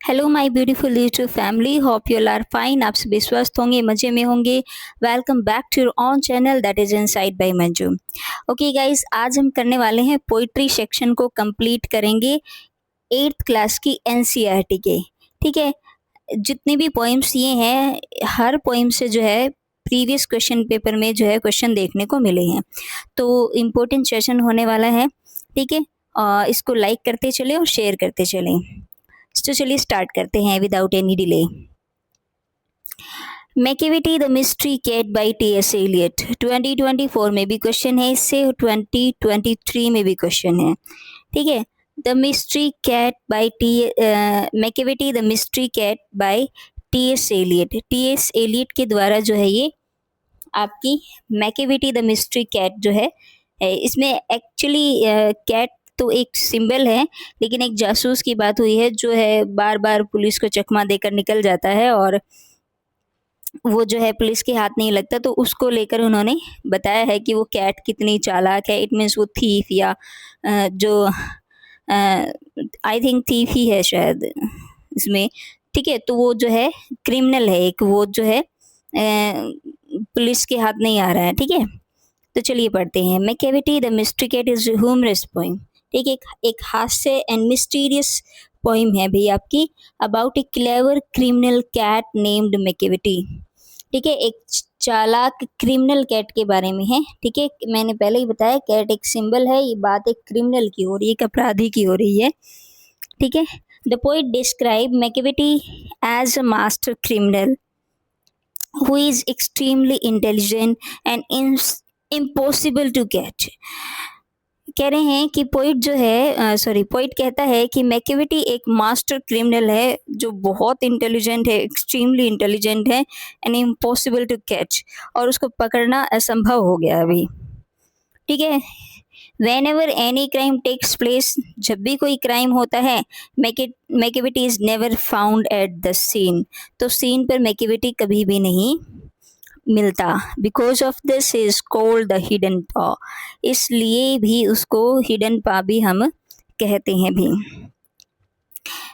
Hello my beautiful YouTube family, hope you all are fine. आप सभी स्वस्थ होंगे, मज़े में होंगे। Welcome back to your own channel that is inside by Manju. Okay guys, आज हम करने वाले हैं पोइट्री सेक्शन को कंप्लीट करेंगे 8th क्लास की एनसीईआरटी के। ठीक है, जितने भी पोइम्स ये हैं, हर पोइम से जो है प्रीवियस क्वेश्चन पेपर में जो है क्वेश्चन देखने को मिले हैं, तो इम्पोर्टेंट सेशन होने वाला है। ठीक है, इसको लाइक करते चलें और शेयर करते चलें। तो चलिए स्टार्ट करते हैं without any delay. Macavity the mystery cat by T S. Eliot 2024 में भी क्वेश्चन है, इससे 2023 में भी क्वेश्चन है। ठीक है, the mystery cat by Macavity the mystery cat by T S. Eliot. T S. Eliot के द्वारा जो है ये आपकी मैकेविटी द मिस्ट्री कैट जो है, इसमें एक्चुअली कैट तो एक सिंबल है, लेकिन एक जासूस की बात हुई है जो है बार बार पुलिस को चकमा देकर निकल जाता है और वो जो है पुलिस के हाथ नहीं लगता, तो उसको लेकर उन्होंने बताया है कि वो कैट कितनी चालाक है। इट मीन्स वो थीफ या जो आई थिंक थीफ ही है शायद इसमें। ठीक है, तो वो जो है क्रिमिनल है एक, वो जो है पुलिस के हाथ नहीं आ रहा है। ठीक है, तो चलिए पढ़ते हैं। Macavity the mystery cat is humorous poem. ठीक है, एक हास्य एंड मिस्टीरियस पोइम है भाई आपकी, about a clever criminal cat named Macavity. ठीक है, एक चालाक क्रिमिनल कैट के बारे में है। ठीक है, मैंने पहले ही बताया कैट एक सिंबल है, ये बात एक क्रिमिनल की हो रही है, एक अपराधी की हो रही है। ठीक है, the poet describe Macavity as a master criminal who is extremely intelligent and impossible to catch। कह रहे हैं कि पोइट जो है पोइट कहता है कि मैकेविटी एक मास्टर क्रिमिनल है जो बहुत इंटेलिजेंट है, एक्सट्रीमली इंटेलिजेंट है एंड इम्पॉसिबल टू कैच, और उसको पकड़ना असंभव हो गया अभी। ठीक है, whenever any crime takes place, जब भी कोई क्राइम होता है, Macavity is never found at the scene, तो सीन पर मैकेविटी कभी भी नहीं मिलता। Because of this is called the hidden paw, इसलिए भी उसको हिडन पॉ भी हम कहते हैं भी।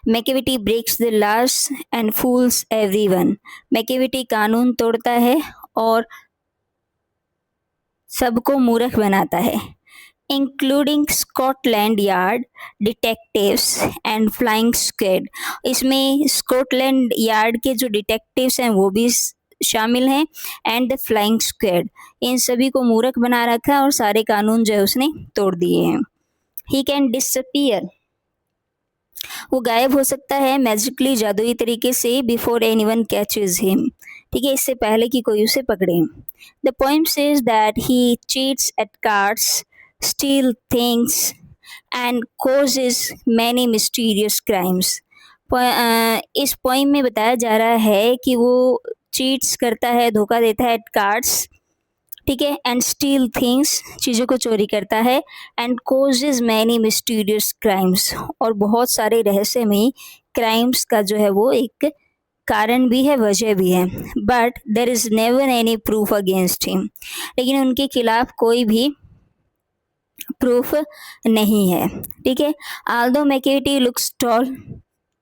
Macavity breaks the laws and fools everyone, Macavity कानून तोड़ता है और सबको मूर्ख बनाता है, including Scotland Yard detectives and flying squad. इसमें स्कॉटलैंड यार्ड के जो डिटेक्टिव्स हैं वो भी शामिल हैं, एंड द फ्लाइंग स्क्वाड। इन सभी को मूर्ख बना रखा है और सारे कानून जो है उसने तोड़ दिए हैं। ही कैन डिसअपियर, वो गायब हो सकता है मैजिकली, जादुई तरीके से, बिफोर एनीवन कैचेज हिम। ठीक है, इससे पहले कि कोई उसे पकड़े। The poem says that he cheats at cards, steal things and causes many mysterious crimes। इस पोइम में बताया जा रहा है कि वो चीट्स करता है, धोखा देता है, एट कार्ड्स। ठीक है, एंड स्टील थिंग्स, चीज़ों को चोरी करता है, and causes many mysterious crimes, और बहुत सारे रहस्यमयी क्राइम्स का जो है वो एक कारण भी है, वजह भी है। But there is never any proof against him, लेकिन उनके खिलाफ कोई भी प्रूफ नहीं है। ठीक है, although Macavity looks tall,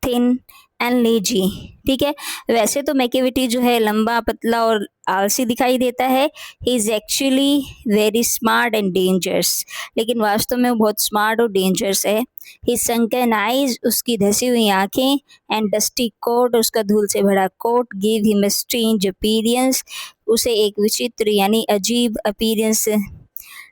thin and lazy. ठीक है, वैसे तो मैकेविटी जो है लंबा, पतला और आलसी दिखाई देता है। He is actually very smart and dangerous, लेकिन वास्तव में वो बहुत स्मार्ट और डेंजरस है। ही संकन आइज, उसकी धसी हुई आँखें, एंड डस्टी कोट, उसका धूल से भरा coat, give him a strange appearance, उसे एक विचित्र यानी अजीब अपीयरेंस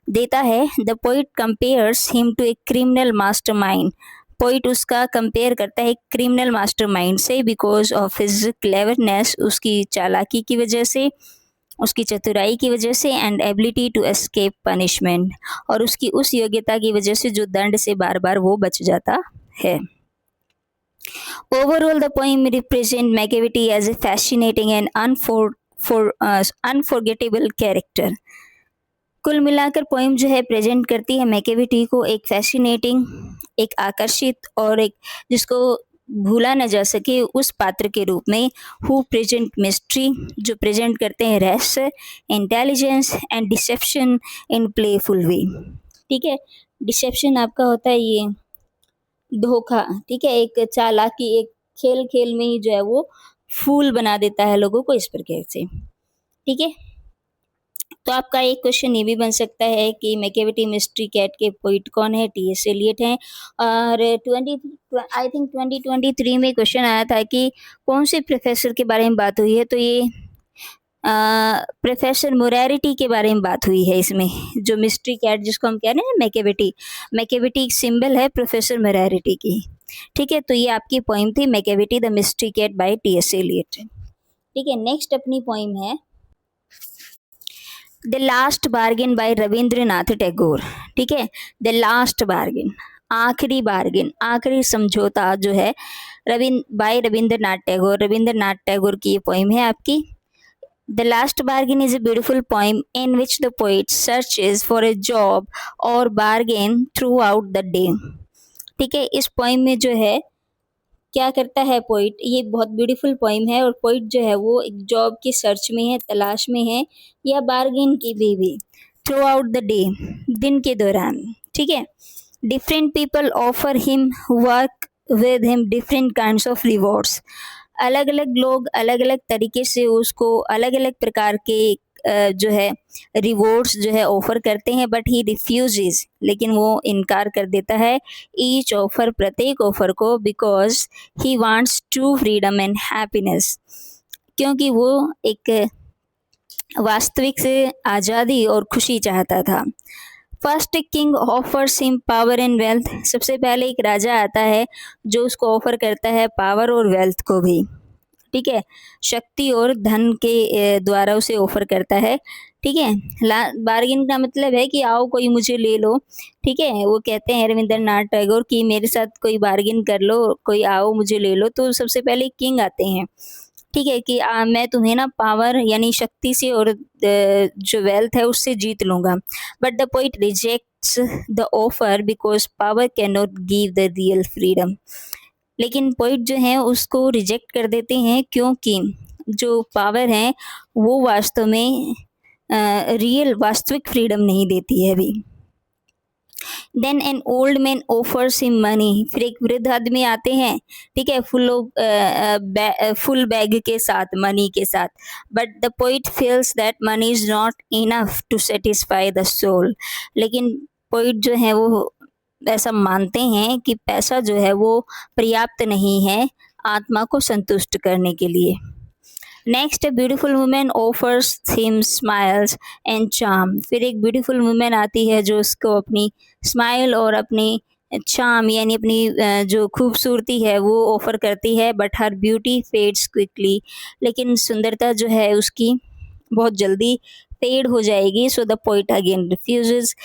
देता है। The poet compares him to a criminal mastermind, poet उसका कंपेयर करता है क्रिमिनल मास्टरमाइंड से, बिकॉज ऑफ हिज क्लेवरनेस, उसकी चालाकी की वजह से, उसकी चतुराई की वजह से, and ability to escape punishment, और उसकी उस योग्यता की वजह से जो दंड से बार बार वो बच जाता है। Overall the poem represent Macavity as a fascinating and unforgettable character. कुल मिलाकर पोइम जो है प्रेजेंट करती है मैकेविटी को एक फैसिनेटिंग, एक आकर्षित और एक जिसको भूला न जा सके उस पात्र के रूप में, हु प्रेजेंट मिस्ट्री, जो प्रेजेंट करते हैं रहस्य, intelligence and deception in playful way. ठीक है, डिसेप्शन आपका होता है ये धोखा। ठीक है, एक चालाकी, एक खेल खेल में ही जो है वो फूल बना देता है लोगों को, इस प्रकार से। ठीक है, तो आपका एक क्वेश्चन ये भी बन सकता है कि मैकेविटी मिस्ट्री कैट के पोइट कौन है? टी एस एलियट हैं। और 2023 में क्वेश्चन आया था कि कौन से प्रोफेसर के बारे में बात हुई है, तो ये प्रोफेसर मोरारिटी के बारे में बात हुई है इसमें। जो मिस्ट्री कैट जिसको हम कह रहे हैं मैकेविटी, मैकेविटी एक सिंबल है प्रोफेसर मोरारिटी की। ठीक है, तो ये आपकी पोइम थी Macavity the mystery cat by T S Eliot. ठीक है, नेक्स्ट अपनी पोइम है the last bargain by Rabindranath Tagore. ठीक है, द लास्ट बार्गेन, आखिरी बार्गेन, आखिरी समझौता जो है बाय रविंद्रनाथ टैगोर, रविंद्रनाथ टैगोर की ये पोइम है आपकी। The Last Bargain is a beautiful poem in which the poet searches for a job or bargain throughout the day. ठीक है, इस पोइम में जो है क्या करता है पोइट, ये बहुत ब्यूटीफुल पोइम है और पोइट जो है वो एक जॉब की सर्च में है, तलाश में है, या बार्गेन की भी थ्रू आउट द डे, दिन के दौरान। ठीक है, different people offer him work with him different kinds of rewards. अलग अलग लोग अलग अलग तरीके से उसको अलग अलग प्रकार के जो है रिवॉर्ड्स जो है ऑफर करते हैं, बट ही रिफ्यूजेस, लेकिन वो इनकार कर देता है ईच ऑफर, प्रत्येक ऑफर को, because he wants true freedom and happiness, क्योंकि वो एक वास्तविक से आज़ादी और खुशी चाहता था। First king offers him power and wealth, सबसे पहले एक राजा आता है जो उसको ऑफर करता है पावर और वेल्थ को भी। ठीक है, शक्ति और धन के द्वारा उसे ऑफर करता है। ठीक है, बार्गेन का मतलब है कि आओ कोई मुझे ले लो। ठीक है, वो कहते हैं रविंद्रनाथ टैगोर कि मेरे साथ कोई बार्गेन कर लो, कोई आओ मुझे ले लो। तो सबसे पहले किंग आते हैं। ठीक है, कि मैं तुम्हें ना पावर यानी शक्ति से और जो वेल्थ है उससे जीत लूँगा। But the poet rejects the offer because power can not give the real freedom. लेकिन पोइट जो है उसको रिजेक्ट कर देते हैं, क्योंकि जो पावर है वो वास्तव में रियल वास्तविक फ्रीडम नहीं देती है अभी। Then an old man offers him money, फिर एक वृद्ध आदमी आते हैं। ठीक है, फुल बैग के साथ, मनी के साथ। But the poet feels that money is not enough to satisfy the soul. लेकिन पोइट जो है वो ऐसा मानते हैं कि पैसा जो है वो पर्याप्त नहीं है आत्मा को संतुष्ट करने के लिए। Next, beautiful women offers him smiles and charm, फिर एक ब्यूटीफुल वुमेन आती है जो उसको अपनी स्माइल और अपनी चार्म यानी अपनी जो खूबसूरती है वो ऑफर करती है। But her beauty fades quickly, लेकिन सुंदरता जो है उसकी बहुत जल्दी फेड हो जाएगी। So the poet again refuses,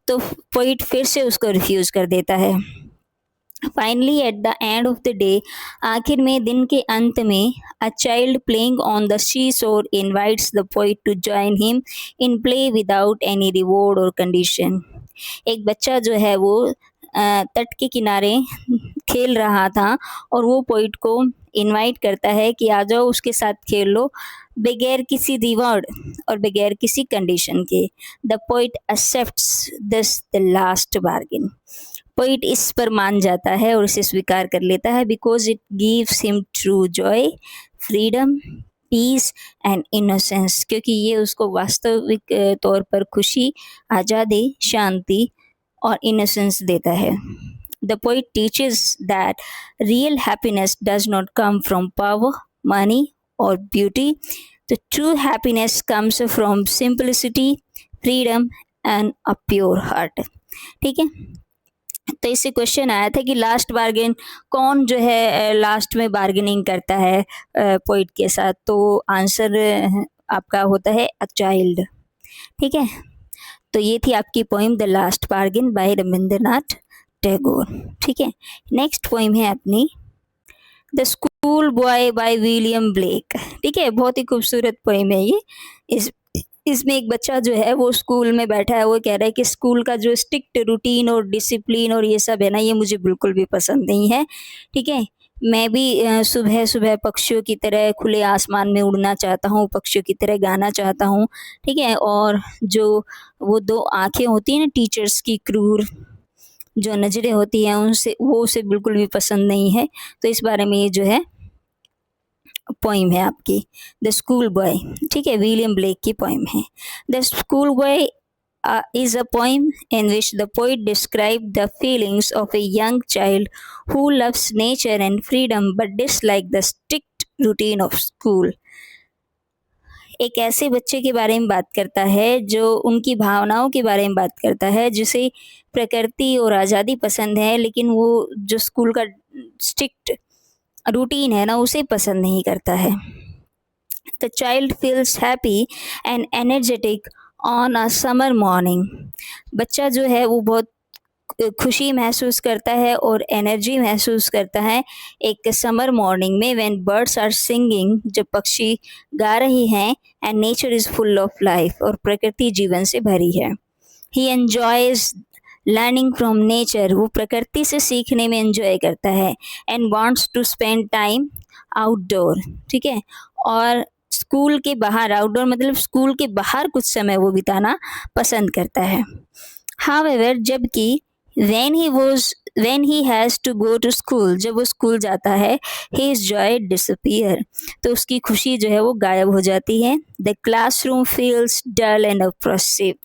तो पोइट फिर से उसको रिफ्यूज कर देता है। Finally at the end of the day, आखिर में दिन के अंत में, a child playing on the sea shore invites the poet to join him in play without any reward और कंडीशन। एक बच्चा जो है वो तट के किनारे खेल रहा था और वो पोइट को इनवाइट करता है कि आ जाओ उसके साथ खेल लो, बगैर किसी रिवॉर्ड और बगैर किसी कंडीशन के। The poet accepts this the last bargain, poet इस पर मान जाता है और इसे स्वीकार कर लेता है, because it gives him true joy, freedom, peace and innocence, क्योंकि ये उसको वास्तविक तौर पर खुशी, आज़ादी, शांति और इनोसेंस देता है। The poet teaches that real happiness does not come from power, money और beauty. The true happiness comes from simplicity, freedom and a pure heart. ठीक है, तो इससे क्वेश्चन आया था कि लास्ट बार्गेन कौन जो है लास्ट में बार्गेनिंग करता है पोइट के साथ, तो आंसर आपका होता है अ चाइल्ड। ठीक है, तो ये थी आपकी poem the last bargain by Rabindranath Tagore. ठीक है, नेक्स्ट पोइम है अपनी the school boy by William Blake. ठीक है, बहुत ही खूबसूरत पोइम है ये। इसमें एक बच्चा जो है वो स्कूल में बैठा है, वो कह रहा है कि स्कूल का जो स्ट्रिक्ट रूटीन और डिसिप्लिन और ये सब है ना, ये मुझे बिल्कुल भी पसंद नहीं है। ठीक है, मैं भी सुबह सुबह पक्षियों की तरह खुले आसमान में उड़ना चाहता हूँ, पक्षियों की तरह गाना चाहता हूँ। ठीक है, और जो वो दो आंखें होती हैं ना टीचर्स की, क्रूर, जो नज़रें होती हैं उनसे वो उसे बिल्कुल भी पसंद नहीं है। तो इस बारे में ये जो है पोइम है आपकी द स्कूल बॉय, ठीक है, विलियम ब्लेक की पोइम है। The school boy is a poem in which the poet described the feelings of a young child who loves nature and freedom but dislikes the strict routine of school. एक ऐसे बच्चे के बारे में बात करता है जो उनकी भावनाओं के बारे में बात करता है, जिसे प्रकृति और आज़ादी पसंद है, लेकिन वो जो स्कूल का स्ट्रिक्ट रूटीन है ना उसे पसंद नहीं करता है। The child feels happy and energetic on a summer morning. बच्चा जो है वो बहुत खुशी महसूस करता है और एनर्जी महसूस करता है एक समर मॉर्निंग में, व्हेन बर्ड्स आर सिंगिंग, जब पक्षी गा रहे हैं, and nature is full of life, और प्रकृति जीवन से भरी है। He enjoys learning from nature, वो प्रकृति से सीखने में एंजॉय करता है, and wants to spend time outdoor, ठीक है, और स्कूल के बाहर, आउटडोर मतलब स्कूल के बाहर कुछ समय वो बिताना पसंद करता है। हाउएवर, जबकि when he has to go to school, जब वो स्कूल जाता है, his joy disappear, तो उसकी खुशी जो है वो गायब हो जाती है। The classroom feels dull and oppressive,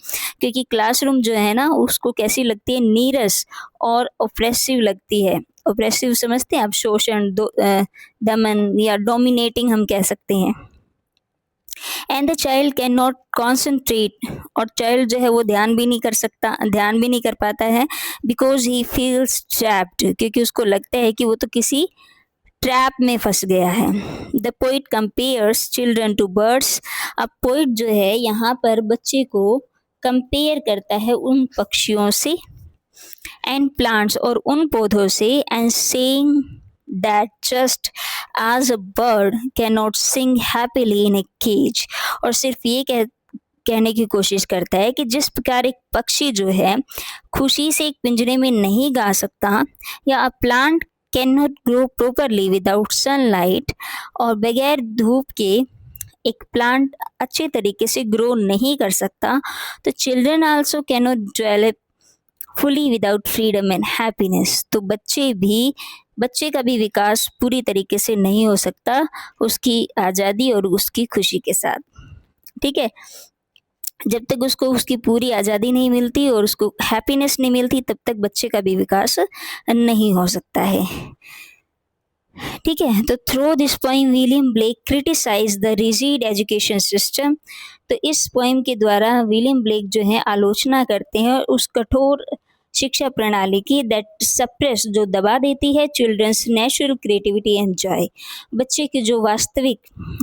क्योंकि क्लासरूम जो है ना उसको कैसी लगती है, नीरस और ऑप्रेसिव लगती है। ऑप्रेसिव समझते हैं आप, शोषण, दमन या डोमिनेटिंग हम कह सकते हैं। And the child can not concentrate, और चाइल्ड जो है वो ध्यान भी नहीं कर पाता है, बिकॉज ही फील्स ट्रैप्ड, क्योंकि उसको लगता है कि वो तो किसी ट्रैप में फंस गया है। The poet compares children to birds, अब पोइट जो है यहाँ पर बच्चे को कंपेयर करता है उन पक्षियों से, एंड प्लांट्स, और उन पौधों से, and saying that just as a bird cannot sing happily in a cage, और सिर्फ ये कहने की कोशिश करता है कि जिस प्रकार एक पक्षी जो है खुशी से एक पिंजरे में नहीं गा सकता, या a plant can not grow properly without sunlight, और बगैर धूप के एक प्लांट अच्छे तरीके से ग्रो नहीं कर सकता, तो children also can not develop fully without freedom and happiness, तो बच्चे का भी विकास पूरी तरीके से नहीं हो सकता उसकी आज़ादी और उसकी खुशी के साथ, ठीक है। जब तक उसको उसकी पूरी आज़ादी नहीं मिलती और उसको हैप्पीनेस नहीं मिलती, तब तक बच्चे का भी विकास नहीं हो सकता है, ठीक है। तो through this poem William Blake criticise the rigid education system, तो इस पोइम के द्वारा विलियम ब्लेक जो है आलोचना करते हैं उस कठोर शिक्षा प्रणाली की, दैट सप्रेस, जो दबा देती है children's natural creativity and joy, बच्चे की जो वास्तविक,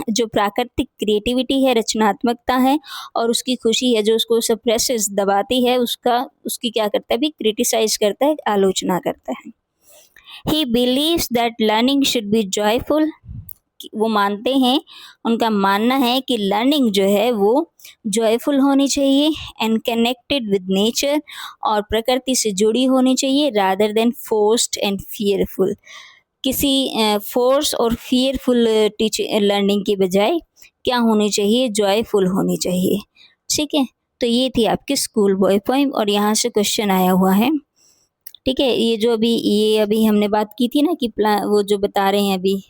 जो प्राकृतिक क्रिएटिविटी है, रचनात्मकता है, और उसकी खुशी है, जो उसको सप्रेसेस, दबाती है, उसकी क्या करता है भी, क्रिटिसाइज करता है, आलोचना करता है। He believes that learning should be joyful, वो मानते हैं, उनका मानना है कि लर्निंग जो है वो जॉयफुल होनी चाहिए, एंड कनेक्टेड विद नेचर, और प्रकृति से जुड़ी होनी चाहिए, rather than forced and fearful, किसी फोर्स और फियरफुल टीचिंग लर्निंग के बजाय क्या होनी चाहिए, जॉयफुल होनी चाहिए, ठीक है। तो ये थी आपकी स्कूल बॉय पोइम, और यहाँ से क्वेश्चन आया हुआ है, ठीक है। ये अभी हमने बात की थी ना कि वो जो बता रहे हैं अभी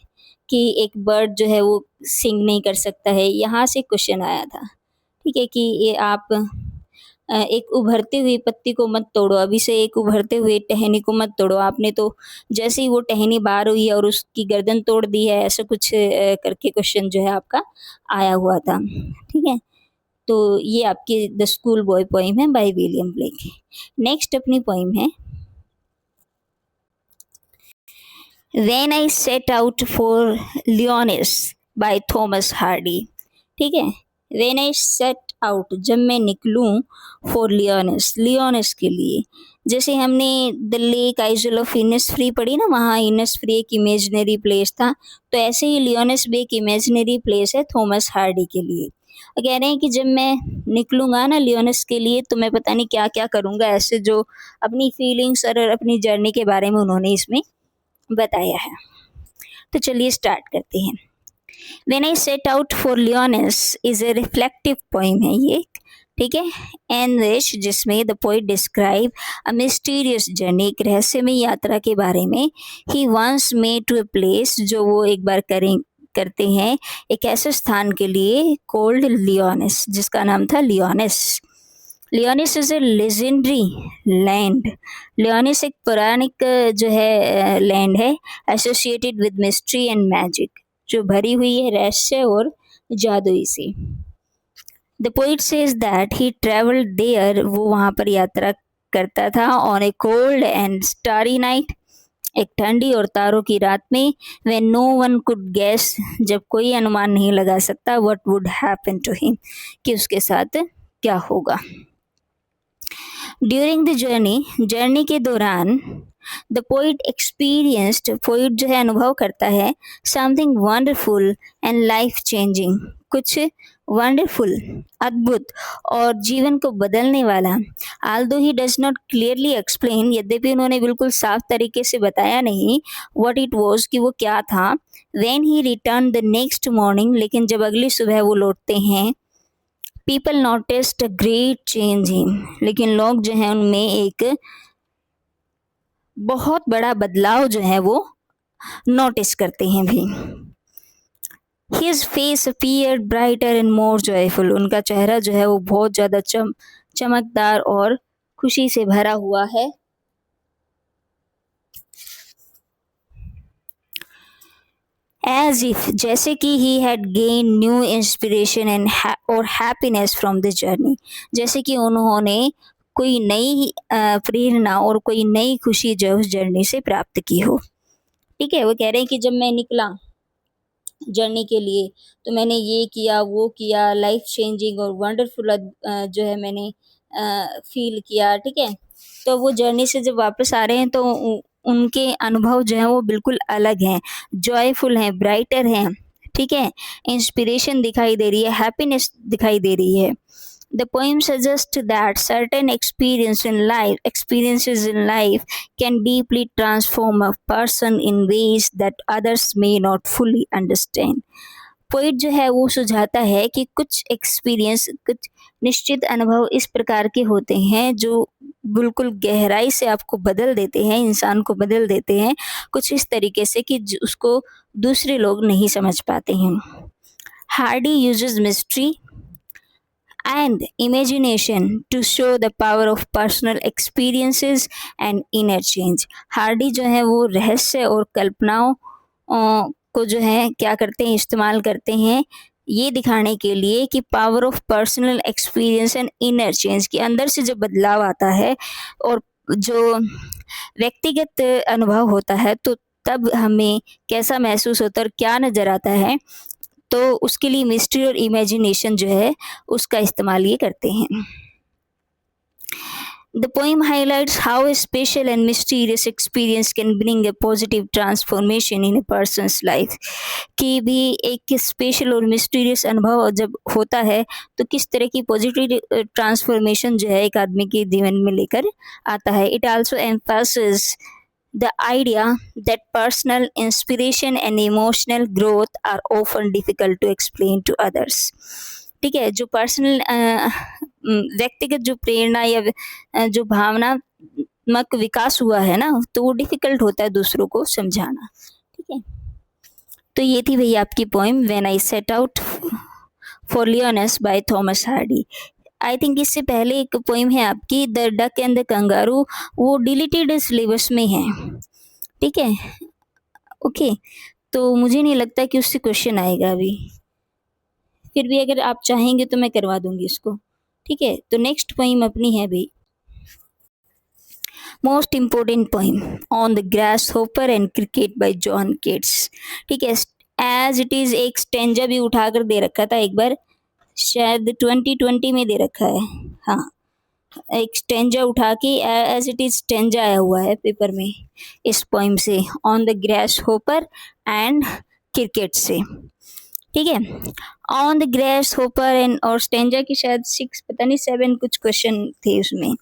कि एक बर्ड जो है वो सिंग नहीं कर सकता है, यहाँ से क्वेश्चन आया था, ठीक है, कि ये आप एक उभरती हुई पत्ती को मत तोड़ो, अभी से एक उभरते हुए टहनी को मत तोड़ो, आपने तो जैसे ही वो टहनी बाहर हुई है और उसकी गर्दन तोड़ दी है, ऐसा कुछ करके क्वेश्चन जो है आपका आया हुआ था, ठीक है। तो ये आपकी द स्कूल बॉय पोइम है बाय विलियम ब्लेक। नेक्स्ट अपनी पोइम है When I Set Out for Lyoness by Thomas Hardy, ठीक है। When I Set Out, जब मैं निकलूँ, for Lyoness के लिए, जैसे हमने the lake Aizawl of Innisfree पढ़ी ना, वहाँ इनिसफ्री एक इमेजनरी प्लेस था, तो ऐसे ही लियोनेस भी एक इमेजनरी प्लेस है थॉमस हार्डी के लिए। कह रहे हैं कि जब मैं निकलूँगा ना लियोनेस के लिए, तो मैं पता नहीं क्या क्या करूँगा, ऐसे जो अपनी फीलिंग्स और अपनी जर्नी के बारे में उन्होंने इसमें बताया है। तो चलिए स्टार्ट करते हैं। When I Set Out for Lyoness is a reflective poem है ये, ठीक है, एन विच जिसमें the poet describe a mysterious journey, एक रहस्यमय यात्रा के बारे में, he once made to a place, जो वो एक बार करते हैं एक ऐसे स्थान के लिए, कोल्ड लियोनिस, जिसका नाम था Lyonesse. Lyonesse is a legendary land. Lyonesse एक पौराणिक जो है लैंड है, associated with mystery and magic, जो भरी हुई है रहस्य और जादुई से। The poet says that he travelled there, वो वहाँ पर यात्रा करता था, on a cold and starry night, एक ठंडी और तारों की रात में, when no one could guess, जब कोई अनुमान नहीं लगा सकता, what would happen to him, कि उसके साथ क्या होगा। ड्यूरिंग द जर्नी के दौरान द पोइट एक्सपीरियंस्ड, पोइट जो है अनुभव करता है, something wonderful and life changing, कुछ वंडरफुल, अद्भुत और जीवन को बदलने वाला। Aldous he does not clearly explain, यद्यपि उन्होंने बिल्कुल साफ तरीके से बताया नहीं व्हाट इट वाज, कि वो क्या था। When he return the next morning, लेकिन जब अगली सुबह वो लौटते हैं, people noticed a great change him, लेकिन लोग जो हैं उनमें एक बहुत बड़ा बदलाव जो है वो नोटिस करते हैं भी। His face appeared brighter and more joyful, उनका चेहरा जो है वो बहुत ज़्यादा चमकदार और खुशी से भरा हुआ है। As if, जैसे कि he had gained new inspiration and और happiness from the journey, जैसे कि उन्होंने कोई नई प्रेरणा और कोई नई खुशी जो उस जर्नी से प्राप्त की हो। ठीक है, वो कह रहे हैं कि जब मैं निकला जर्नी के लिए तो मैंने ये किया वो किया, लाइफ चेंजिंग और वंडरफुल जो है मैंने फील किया। ठीक है, तो वो जर्नी से जब वापस आ रहे हैं तो उनके अनुभव जो है वो बिल्कुल अलग हैं, जॉयफुल हैं, ब्राइटर हैं। ठीक है, इंस्पिरेशन दिखाई दे रही है, हैप्पीनेस दिखाई दे रही है। The poem suggests that certain experiences in life can deeply transform a person in ways that others may not fully understand. Poet जो है वो सुझाता है कि कुछ एक्सपीरियंस, कुछ निश्चित अनुभव इस प्रकार के होते हैं जो बिल्कुल गहराई से आपको बदल देते हैं, इंसान को बदल देते हैं, कुछ इस तरीके से कि उसको दूसरे लोग नहीं समझ पाते हैं। Hardy uses mystery and imagination to show the power of personal experiences and inner change. Hardy जो है वो रहस्य और कल्पनाओं को जो है क्या करते हैं, इस्तेमाल करते हैं ये दिखाने के लिए कि power of personal experience and inner change, के अंदर से जो बदलाव आता है और जो व्यक्तिगत अनुभव होता है, तो तब हमें कैसा महसूस होता है और क्या नज़र आता है, तो उसके लिए मिस्ट्री और इमेजिनेशन जो है उसका इस्तेमाल ये करते हैं। The poem highlights how a special and mysterious experience can bring a positive transformation in a person's life. कि भी एक स्पेशल और मिस्टीरियस अनुभव जब होता है तो किस तरह की पॉजिटिव ट्रांसफॉर्मेशन जो है एक आदमी के जीवन में लेकर आता है। It also emphasizes the idea that personal inspiration and emotional growth are often difficult to explain to others. ठीक है, जो पर्सनल व्यक्तिगत जो प्रेरणा या जो भावनात्मक विकास हुआ है ना, तो वो डिफिकल्ट होता है दूसरों को समझाना। ठीक है, तो ये थी भैया आपकी poem when I set out for Lyonnesse by Thomas Hardy. I think इससे पहले एक पोइम है आपकी the duck and the kangaroo, वो डिलीटेड सिलेबस में है। ठीक है, ओके, तो मुझे नहीं लगता कि उससे क्वेश्चन आएगा अभी, फिर भी अगर आप चाहेंगे तो मैं करवा दूंगी उसको। ठीक है, तो नेक्स्ट पोइम अपनी है भाई, most important poem on the grasshopper and cricket by John Keats. ठीक है, एज इट इज एक स्टेंजा भी उठाकर दे रखा था एक बार, शायद 2020 में दे रखा है। हाँ, एक स्टेंजा उठा के एज इट इज स्टेंजा आया हुआ है पेपर में इस पोइम से, on the grasshopper and cricket से। ठीक है, on the grasshopper and, और स्टेंजा की शायद 6 पता नहीं 7 कुछ क्वेश्चन थे उसमें।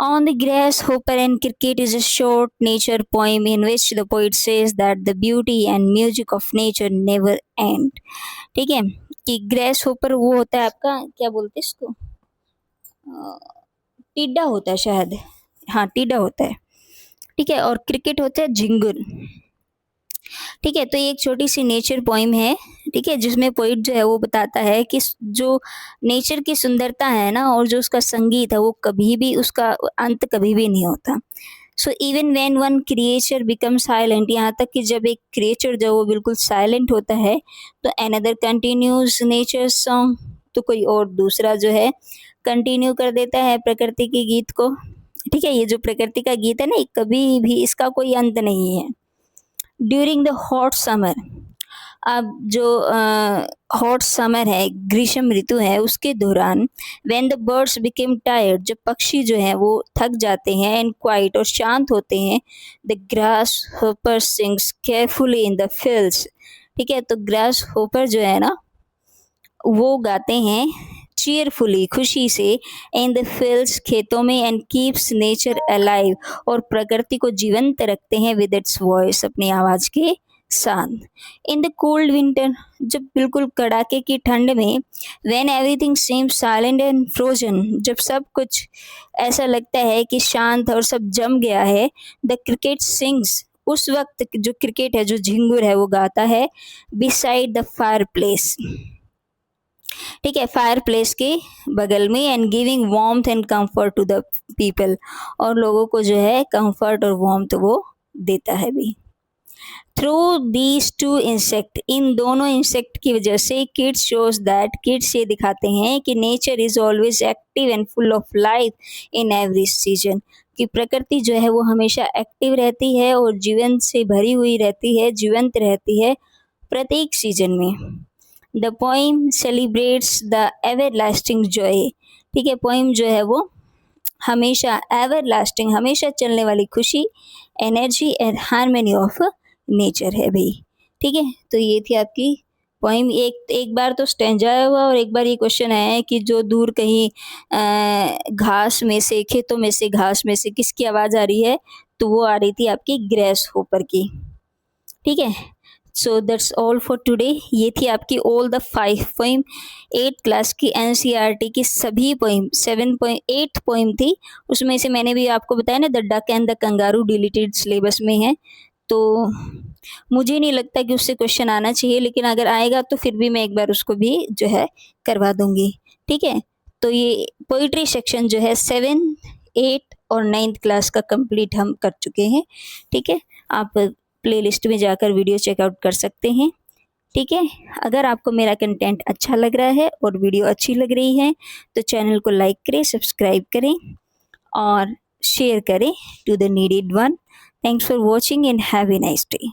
On the Grasshopper and Cricket is a short nature poem in which the poet says that the beauty and music of nature never end. ठीक है, कि ग्रेस होपर वो होता है आपका, क्या बोलते हैं इसको, टिड्डा होता है शायद, हाँ टिड्डा होता है, ठीक है, और क्रिकेट होता है झिंगुर। ठीक है, तो ये एक छोटी सी नेचर पोइम है, ठीक है, जिसमें पोइट जो है वो बताता है कि जो नेचर की सुंदरता है ना और जो उसका संगीत है वो कभी भी, उसका अंत कभी भी नहीं होता। So even when one creature become silent, यहाँ तक कि जब एक क्रिएचर जो वो बिल्कुल साइलेंट होता है तो अनदर कंटिन्यूज नेचर सॉन्ग, तो कोई और दूसरा जो है कंटिन्यू कर देता है प्रकृति के गीत को। ठीक है, ये जो प्रकृति का गीत है ना, कभी भी इसका कोई अंत नहीं है। ड्यूरिंग द हॉट समर, अब जो हॉट समर है, ग्रीष्म ऋतु है, उसके दौरान when the birds became tired, जब पक्षी जो है वो थक जाते हैं, एंड क्वाइट और शांत होते हैं, the grass hopper sings carefully in the fields. ठीक है, तो ग्रास होपर जो है ना वो गाते हैं चीयरफुली, खुशी से, इन द फील्ड्स, खेतों में, एंड कीप्स नेचर अलाइव, और प्रकृति को जीवंत रखते हैं विद इट्स वॉइस, अपनी आवाज़ के साथ। इन द कोल्ड विंटर, जब बिल्कुल कड़ाके की ठंड में, when everything seems silent and frozen, जब सब कुछ ऐसा लगता है कि शांत और सब जम गया है, द क्रिकेट सिंग्स, उस वक्त जो क्रिकेट है, जो झिंगुर है, वो गाता है बिसाइड द फायर प्लेस। ठीक है, फायर प्लेस के बगल में, and giving warmth and comfort to the people, और लोगों को जो है कंफर्ट और वार्मथ वो देता है भी। थ्रू दीज टू इंसेक्ट, इन दोनों इंसेक्ट की वजह से, किड्स शोज दैट, किड्स ये दिखाते हैं कि nature is always active and full of life in every season, कि प्रकृति जो है वो हमेशा एक्टिव रहती है और जीवन से भरी हुई रहती है, जीवंत रहती है प्रत्येक सीजन में। The poem celebrates the ever lasting Joy, ठीक है, पोइम जो है वो हमेशा एवर लास्टिंग, हमेशा चलने वाली खुशी, energy and harmony of nature है भाई। ठीक है, तो ये थी आपकी पोइम। एक बार तो स्टेंजा हुआ और एक बार ये क्वेश्चन आया है कि जो दूर कहीं घास में से, खेतों में से, घास में से किसकी आवाज़ आ रही है, तो वो आ रही थी आपकी ग्रेस होपर की। ठीक है, so that's all for today. ये थी आपकी all the 5 poem, 8th class की एनसीईआरटी की सभी पोइम, 7.8 पोइम थी, उसमें से मैंने भी आपको बताया ना, the duck and the kangaroo deleted syllabus में है, तो मुझे नहीं लगता कि उससे क्वेश्चन आना चाहिए, लेकिन अगर आएगा तो फिर भी मैं एक बार उसको भी जो है करवा दूंगी। ठीक है, तो ये पोइट्री सेक्शन जो है 7, 8 और 9th क्लास का कंप्लीट हम कर चुके हैं। ठीक है, आप प्लेलिस्ट में जाकर वीडियो चेकआउट कर सकते हैं। ठीक है, अगर आपको मेरा कंटेंट अच्छा लग रहा है और वीडियो अच्छी लग रही है तो चैनल को लाइक करें, सब्सक्राइब करें और शेयर करें to the needed one. Thanks for watching and have a nice day.